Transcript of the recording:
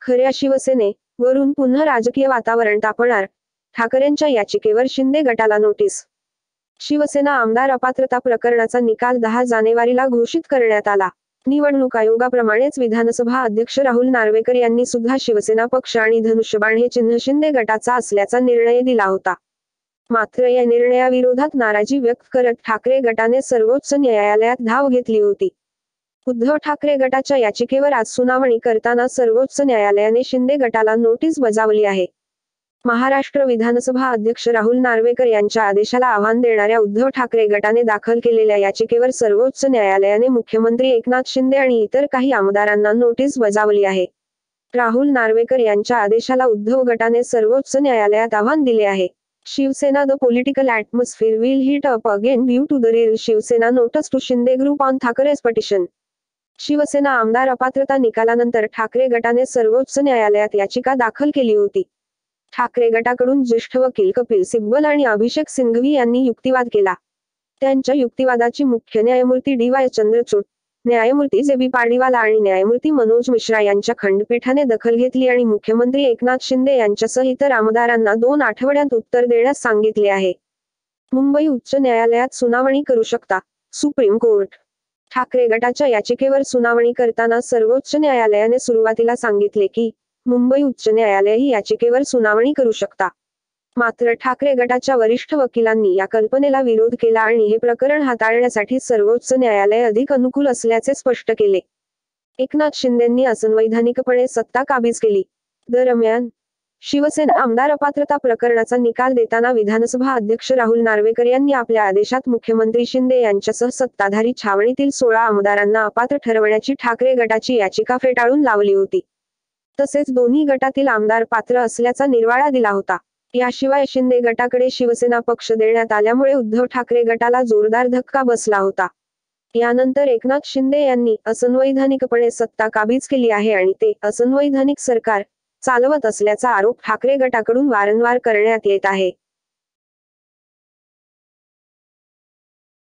खऱ्या शिवसेनेवरून पुन्हा राजकीय वातावरण तापणार, ठाकरेंच्या याचिकेवर शिंदे गटाला नोटीस. शिवसेना आमदार अपात्रता प्रकरणाचा निकाल 10 जानेवारीला घोषित करण्यात आला. निवडणूक आयोगाप्रमाणेच विधानसभा अध्यक्ष राहुल नार्वेकर यांनी सुद्धा शिवसेना पक्ष आणि धनुष्यबाण हे चिन्ह शिंदे गटाचा असल्याचा निर्णय दिला होता. मात्र या निर्णयाविरोधात नाराजी व्यक्त करत ठाकरे गटाने सर्वोच्च न्यायालयात धाव घेतली होती. उद्धव ठाकरे गटाच्या याचिकेवर आज सुनावणी करताना सर्वोच्च न्यायालयाने शिंदे गटाला नोटीस बजावली आहे. महाराष्ट्र विधानसभा अध्यक्ष राहुल नार्वेकर यांच्या आदेशाला आव्हान देणाऱ्या उद्धव ठाकरे गटाने दाखल केलेल्या याचिकेवर सर्वोच्च न्यायालयाने मुख्यमंत्री एकनाथ शिंदे आणि इतर काही आमदारांना नोटीस बजावली आहे. राहुल नार्वेकर यांच्या आदेशाला उद्धव गटाने सर्वोच्च न्यायालयात आव्हान दिले आहे. Shiv Sena the political atmosphere will heat up again due to the real Shiv Sena notice to Shinde group on Thackeray's petition. Shiv Sena आमदार अपात्रता निकालानंतर ठाकरे गटाने सर्वोच्च न्यायालयात याचिका दाखल केली होती. ठाकरे गटाकडून ज्येष्ठ वकील कपिल सिब्बल आणि अभिषेक सिंघवी यांनी युक्तिवाद केला. त्यांच्या युक्तिवादाची मुख्य न्यायमूर्ती डी.वाय. चंद्रचूड, न्यायमूर्ती जे.बी. पाडीवाला आणि न्यायमूर्ती मनोज मिश्रा यांच्या खंडपीठाने दखल घेतली आणि मुख्यमंत्री एकनाथ शिंदे यांच्यासह इतर आमदारांना 2 आठवड्यात उत्तर देण्यास सांगितले आहे. मुंबई उच्च न्यायालयात सुनावणी करू शकता, सुप्रीम कोर्ट. ठाकरे गटाच्या याचिकेवर सुनावणी करताना सर्वोच्च न्यायालयाने सुरुवातीला सांगितले की, मुंबई उच्च न्यायालय ही याचिकेवर सुनावणी करू शकता. मात्र ठाकरे गटाच्या वरिष्ठ वकिलांनी या कल्पनेला विरोध केला आणि हे प्रकरण हाताळण्यासाठी सर्वोच्च न्यायालय अधिक अनुकूल असल्याचे स्पष्ट केले. एकनाथ शिंदेंनी असंवैधानिकपणे सत्ता काबीज केली. दरम्यान, शिवसेना आमदार अपात्रता प्रकरणाचा निकाल देताना विधानसभा अध्यक्ष राहुल नार्वेकर यांनी आपल्या आदेशात मुख्यमंत्री शिंदे यांच्यासह सत्ताधारी छावणीतील 16 आमदारांना अपात्र ठरवण्याची ठाकरे गटाची याचिका फेटाळून लावली होती. तसेच दोन्ही गटातील आमदार पात्र असल्याचा निर्वाळा दिला होता. याशिवाय शिंदे गटाकडे शिवसेना पक्ष देण्यात आल्यामुळे उद्धव ठाकरे गटाला जोरदार धक्का बसला होता. यानंतर एकनाथ शिंदे यांनी असंवैधानिकपणे सत्ता काबीज केली आहे आणि ते असंवैधानिक सरकार चालवत असल्याचा आरोप ठाकरे गटाकडून वारंवार करण्यात येत आहे.